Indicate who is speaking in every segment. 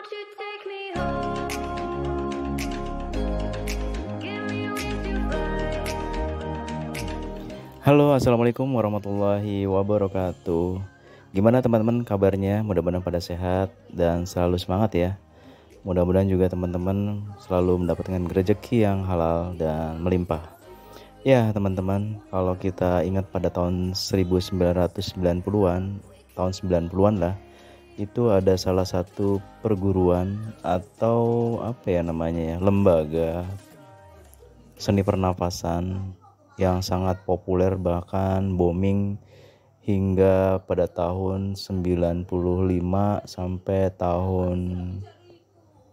Speaker 1: you take me home? Give me wings to fly.
Speaker 2: Halo, assalamualaikum warahmatullahi wabarakatuh. Gimana teman-teman kabarnya? Mudah-mudahan pada sehat dan selalu semangat ya. Mudah-mudahan juga teman-teman selalu mendapatkan rezeki yang halal dan melimpah. Ya teman-teman, kalau kita ingat pada tahun 1990-an, tahun 90-an lah, itu ada salah satu perguruan atau lembaga seni pernafasan yang sangat populer, bahkan booming hingga pada tahun 95 sampai tahun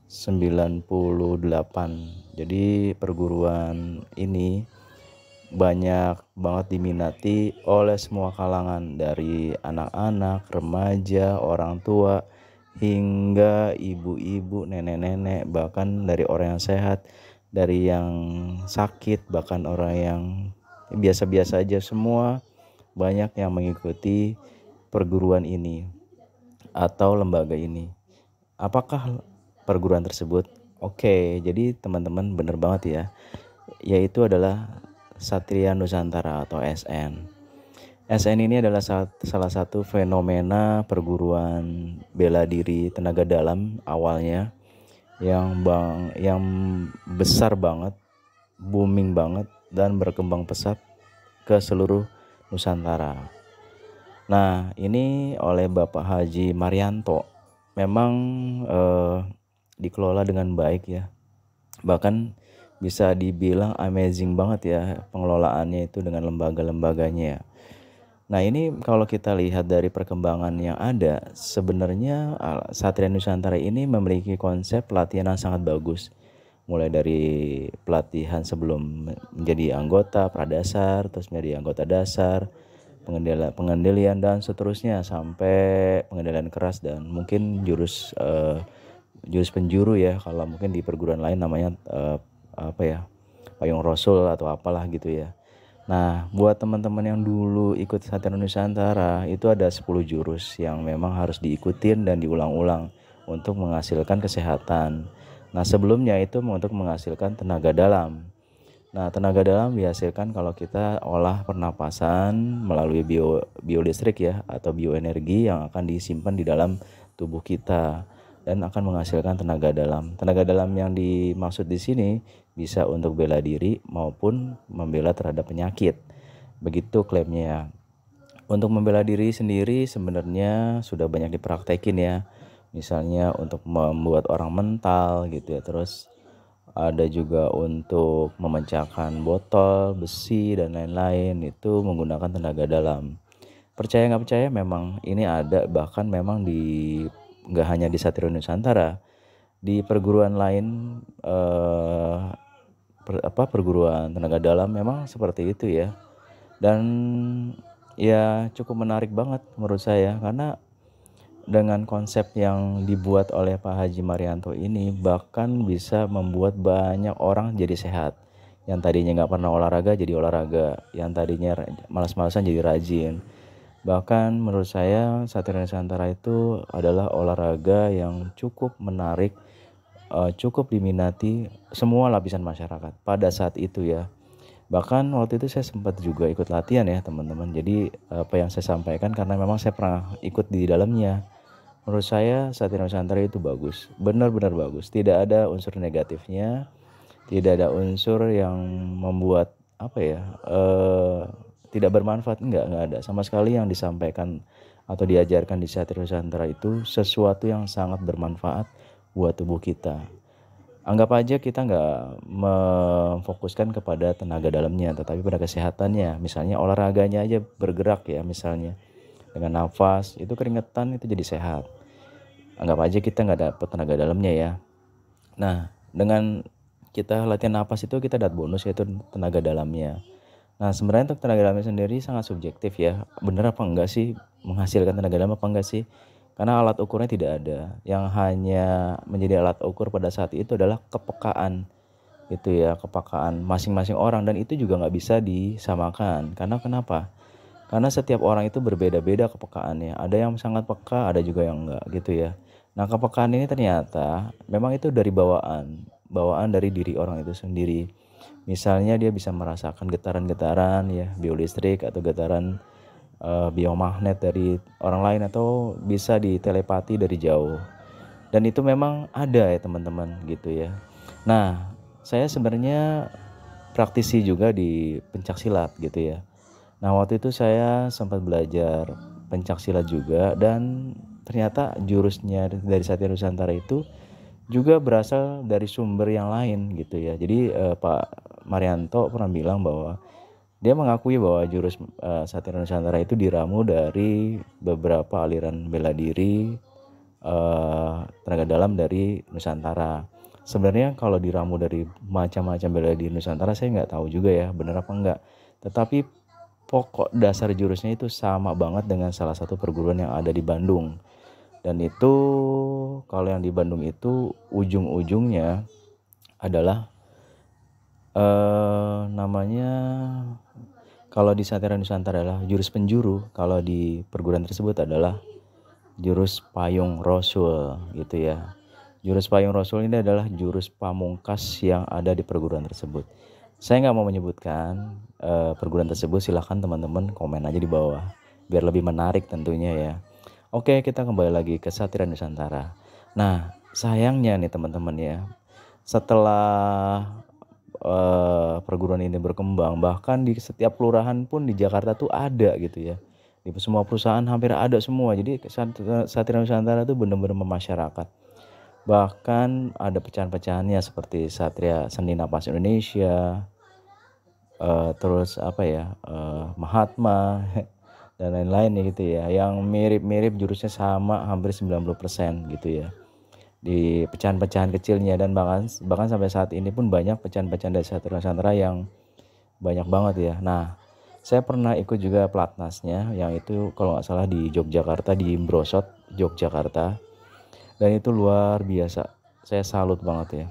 Speaker 2: 98. Jadi perguruan ini banyak banget diminati oleh semua kalangan, dari anak-anak, remaja, orang tua, hingga ibu-ibu, nenek-nenek, bahkan dari orang yang sehat, dari yang sakit, bahkan orang yang biasa-biasa aja, semua banyak yang mengikuti perguruan ini atau lembaga ini. Apakah perguruan tersebut? Oke, jadi teman-teman bener banget ya, yaitu adalah Satria Nusantara atau SN. SN ini adalah salah satu fenomena perguruan bela diri tenaga dalam awalnya yang besar banget, booming banget, dan berkembang pesat ke seluruh Nusantara. Nah, ini oleh Bapak Haji Marianto memang dikelola dengan baik ya. Bahkan bisa dibilang amazing banget ya pengelolaannya itu dengan lembaga-lembaganya ya. Nah, ini kalau kita lihat dari perkembangan yang ada, sebenarnya Satria Nusantara ini memiliki konsep pelatihan yang sangat bagus. Mulai dari pelatihan sebelum menjadi anggota pradasar, terus menjadi anggota dasar, pengendalian dan seterusnya sampai pengendalian keras dan mungkin jurus penjuru ya, kalau mungkin di perguruan lain namanya payung rasul atau apalah gitu ya. Nah, buat teman-teman yang dulu ikut Satria Nusantara, itu ada 10 jurus yang memang harus diikutin dan diulang-ulang untuk menghasilkan kesehatan. Nah, sebelumnya itu untuk menghasilkan tenaga dalam. Nah, tenaga dalam dihasilkan kalau kita olah pernapasan melalui biolistrik ya, atau bioenergi yang akan disimpan di dalam tubuh kita dan akan menghasilkan tenaga dalam. Tenaga dalam yang dimaksud di sini bisa untuk bela diri maupun membela terhadap penyakit. Begitu klaimnya ya. Untuk membela diri sendiri sebenarnya sudah banyak dipraktekin ya. Misalnya untuk membuat orang mental gitu ya. Terus ada juga untuk memecahkan botol, besi dan lain-lain, itu menggunakan tenaga dalam. Percaya nggak percaya, memang ini ada, bahkan memang nggak hanya di Satria Nusantara, di perguruan lain perguruan tenaga dalam memang seperti itu ya. Dan ya cukup menarik banget menurut saya, karena dengan konsep yang dibuat oleh Pak Haji Marianto ini bahkan bisa membuat banyak orang jadi sehat. Yang tadinya nggak pernah olahraga jadi olahraga, yang tadinya malas-malasan jadi rajin. Bahkan menurut saya Satria Nusantara itu adalah olahraga yang cukup menarik, cukup diminati semua lapisan masyarakat pada saat itu ya. Bahkan waktu itu saya sempat juga ikut latihan ya teman-teman. Jadi apa yang saya sampaikan karena memang saya pernah ikut di dalamnya. Menurut saya Satria Nusantara itu bagus, benar-benar bagus. Tidak ada unsur negatifnya, tidak ada unsur yang membuat tidak bermanfaat, enggak ada sama sekali. Yang disampaikan atau diajarkan di Satria Nusantara itu sesuatu yang sangat bermanfaat buat tubuh kita. Anggap aja kita nggak memfokuskan kepada tenaga dalamnya, tetapi pada kesehatannya. Misalnya olahraganya aja bergerak ya, misalnya dengan nafas, itu keringetan itu jadi sehat. Anggap aja kita nggak dapet tenaga dalamnya ya. Nah, dengan kita latihan nafas itu kita dapat bonus, yaitu tenaga dalamnya. Nah, sebenarnya untuk tenaga dalamnya sendiri sangat subjektif ya. Bener apa enggak sih menghasilkan tenaga dalam apa enggak sih? Karena alat ukurnya tidak ada. Yang hanya menjadi alat ukur pada saat itu adalah kepekaan. Itu ya, kepekaan masing-masing orang, dan itu juga nggak bisa disamakan. Karena kenapa? Karena setiap orang itu berbeda-beda kepekaannya. Ada yang sangat peka, ada juga yang enggak gitu ya. Nah, kepekaan ini ternyata memang itu dari bawaan dari diri orang itu sendiri. Misalnya dia bisa merasakan getaran-getaran ya biolistrik atau getaran biomagnet dari orang lain atau bisa ditelepati dari jauh. Dan itu memang ada ya teman-teman gitu ya. Nah, saya sebenarnya praktisi juga di pencak silat gitu ya. Nah, waktu itu saya sempat belajar pencak silat juga dan ternyata jurusnya dari Satya Nusantara itu juga berasal dari sumber yang lain gitu ya. Jadi Pak Marianto pernah bilang bahwa dia mengakui bahwa jurus Satya Nusantara itu diramu dari beberapa aliran bela diri tenaga dalam dari Nusantara. Sebenarnya kalau diramu dari macam-macam bela diri Nusantara saya nggak tahu juga ya benar apa enggak. Tetapi pokok dasar jurusnya itu sama banget dengan salah satu perguruan yang ada di Bandung. Dan itu kalau yang di Bandung itu ujung-ujungnya adalah namanya kalau di Satya Nusantara adalah jurus penjuru, kalau di perguruan tersebut adalah jurus payung Rasul gitu ya. Jurus payung Rasul ini adalah jurus pamungkas yang ada di perguruan tersebut. Saya nggak mau menyebutkan perguruan tersebut, silahkan teman-teman komen aja di bawah biar lebih menarik tentunya ya. Oke, kita kembali lagi ke Satria Nusantara. Nah, sayangnya nih teman-teman ya, setelah perguruan ini berkembang, bahkan di setiap kelurahan pun di Jakarta tuh ada gitu ya. Di semua perusahaan hampir ada semua. Jadi Satria Nusantara tuh benar-benar memasyarakat. Bahkan ada pecahan-pecahannya seperti Satria Seni Napas Indonesia, terus apa ya, Mahatma dan lain-lain gitu ya, yang mirip-mirip jurusnya sama hampir 90% gitu ya di pecahan-pecahan kecilnya. Dan bahkan sampai saat ini pun banyak pecahan-pecahan dari Satria Nusantara yang banyak banget ya. Nah, saya pernah ikut juga pelatnasnya yang itu kalau nggak salah di Yogyakarta, di Brosot Yogyakarta, dan itu luar biasa. Saya salut banget ya.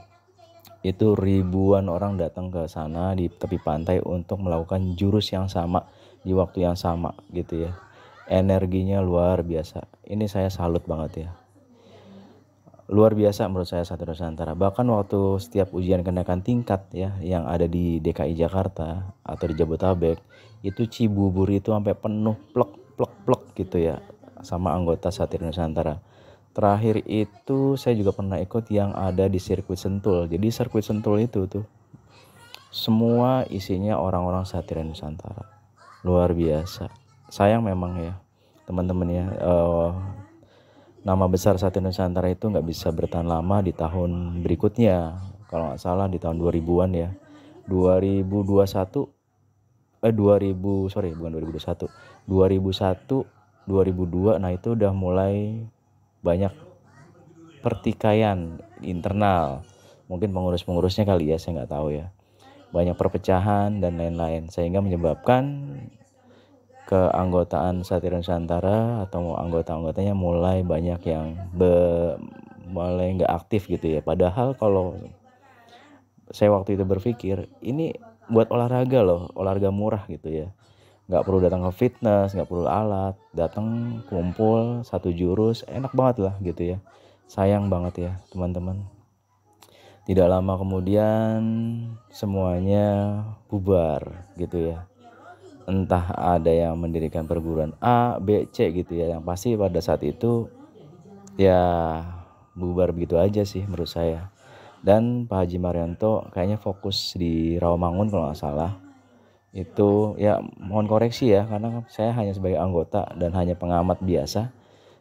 Speaker 2: Itu ribuan orang datang ke sana di tepi pantai untuk melakukan jurus yang sama di waktu yang sama gitu ya. Energinya luar biasa. Ini saya salut banget ya. Luar biasa menurut saya Satria Nusantara. Bahkan waktu setiap ujian kenaikan tingkat ya yang ada di DKI Jakarta atau di Jabodetabek, itu Cibubur itu sampai penuh plek plek plek gitu ya sama anggota Satria Nusantara. Terakhir itu saya juga pernah ikut yang ada di sirkuit Sentul. Jadi sirkuit Sentul itu tuh semua isinya orang-orang Satria Nusantara. Luar biasa. Sayang memang ya teman-teman ya, nama besar Satria Nusantara itu nggak bisa bertahan lama di tahun berikutnya. Kalau nggak salah di tahun 2000-an ya. 2021 2000 sorry bukan 2021. 2001 2002 nah itu udah mulai banyak pertikaian internal. Mungkin pengurus-pengurusnya kali ya, saya nggak tahu ya. Banyak perpecahan dan lain-lain sehingga menyebabkan keanggotaan Satria Nusantara atau anggota-anggotanya mulai banyak yang mulai nggak aktif gitu ya. Padahal kalau saya waktu itu berpikir ini buat olahraga loh, olahraga murah gitu ya. Nggak perlu datang ke fitness, nggak perlu alat, datang kumpul satu jurus, enak banget lah gitu ya. Sayang banget ya teman-teman. Tidak lama kemudian semuanya bubar gitu ya. Entah ada yang mendirikan perguruan A, B, C gitu ya. Yang pasti pada saat itu ya bubar begitu aja sih menurut saya. Dan Pak Haji Marianto kayaknya fokus di Rawamangun kalau nggak salah. Itu ya mohon koreksi ya karena saya hanya sebagai anggota dan hanya pengamat biasa.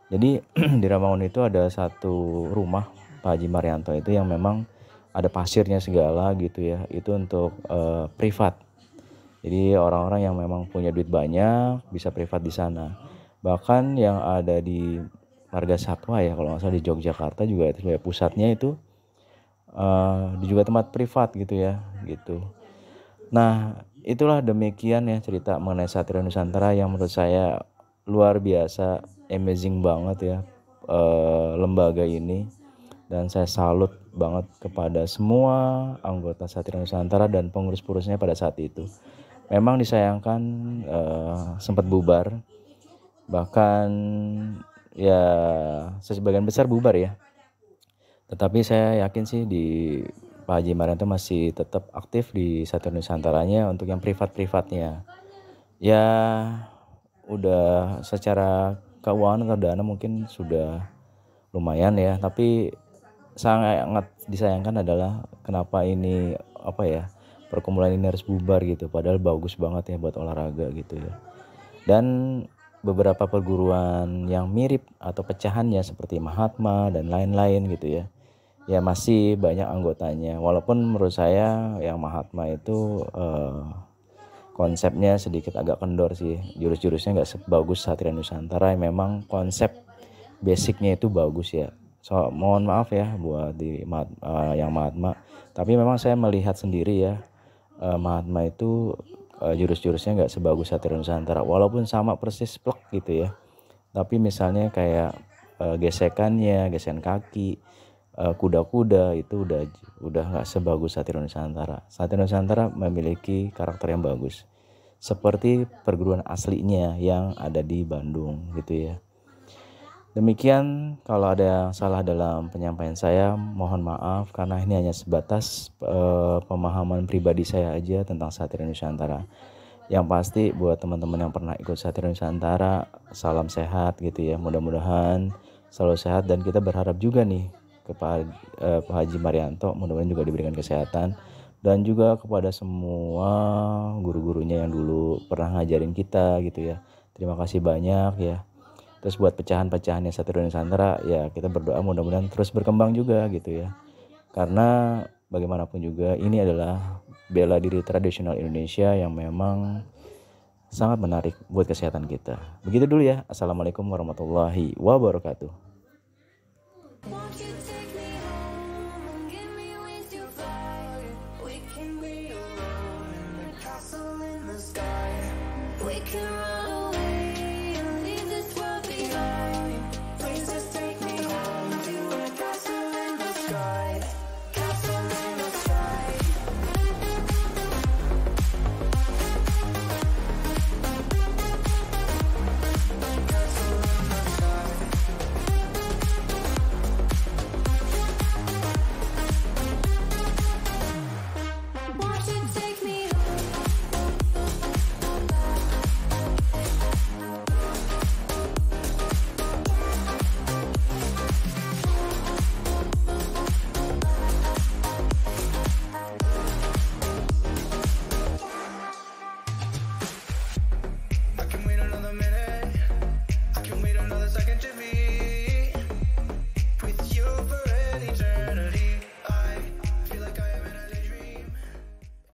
Speaker 2: Jadi di Rawamangun itu ada satu rumah Pak Haji Marianto itu yang memang ada pasirnya segala gitu ya. Itu untuk privat. Jadi orang-orang yang memang punya duit banyak bisa privat di sana. Bahkan yang ada di Marga Satwa ya kalau nggak salah di Yogyakarta juga itu ya, pusatnya itu juga tempat privat gitu ya gitu. Nah itulah demikian ya cerita mengenai Satria Nusantara yang menurut saya luar biasa, amazing banget ya lembaga ini. Dan saya salut banget kepada semua anggota Satria Nusantara dan pengurus-pengurusnya pada saat itu. Memang disayangkan sempat bubar, bahkan ya sebagian besar bubar ya. Tetapi saya yakin sih di Pak Haji Marianto masih tetap aktif di Satria Nusantaranya untuk yang privat-privatnya. Ya udah secara keuangan atau dana mungkin sudah lumayan ya, tapi sangat disayangkan adalah kenapa ini perkumpulan ini harus bubar gitu, padahal bagus banget ya buat olahraga gitu ya. Dan beberapa perguruan yang mirip atau pecahannya seperti Mahatma dan lain-lain gitu ya masih banyak anggotanya, walaupun menurut saya yang Mahatma itu konsepnya sedikit agak kendor sih, jurus-jurusnya nggak sebagus Satria Nusantara yang memang konsep basicnya itu bagus ya. So mohon maaf ya buat yang Mahatma, tapi memang saya melihat sendiri ya, Mahatma itu jurus-jurusnya nggak sebagus Satria Nusantara, walaupun sama persis plek gitu ya. Tapi misalnya kayak gesekan kaki, kuda-kuda itu udah nggak sebagus Satria Nusantara. Satria Nusantara memiliki karakter yang bagus, seperti perguruan aslinya yang ada di Bandung gitu ya. Demikian, kalau ada yang salah dalam penyampaian saya, mohon maaf karena ini hanya sebatas pemahaman pribadi saya aja tentang Satria Nusantara. Yang pasti buat teman-teman yang pernah ikut Satria Nusantara, salam sehat gitu ya. Mudah-mudahan selalu sehat, dan kita berharap juga nih kepada Pak Haji Marianto mudah-mudahan juga diberikan kesehatan, dan juga kepada semua guru-gurunya yang dulu pernah ngajarin kita gitu ya. Terima kasih banyak ya. Terus buat pecahan-pecahannya Satria Nusantara ya, kita berdoa mudah-mudahan terus berkembang juga gitu ya. Karena bagaimanapun juga ini adalah bela diri tradisional Indonesia yang memang sangat menarik buat kesehatan kita. Begitu dulu ya. Assalamualaikum warahmatullahi wabarakatuh.
Speaker 1: Won't you take me home and give me wings to fly? We can be alone in a castle in the sky. We can run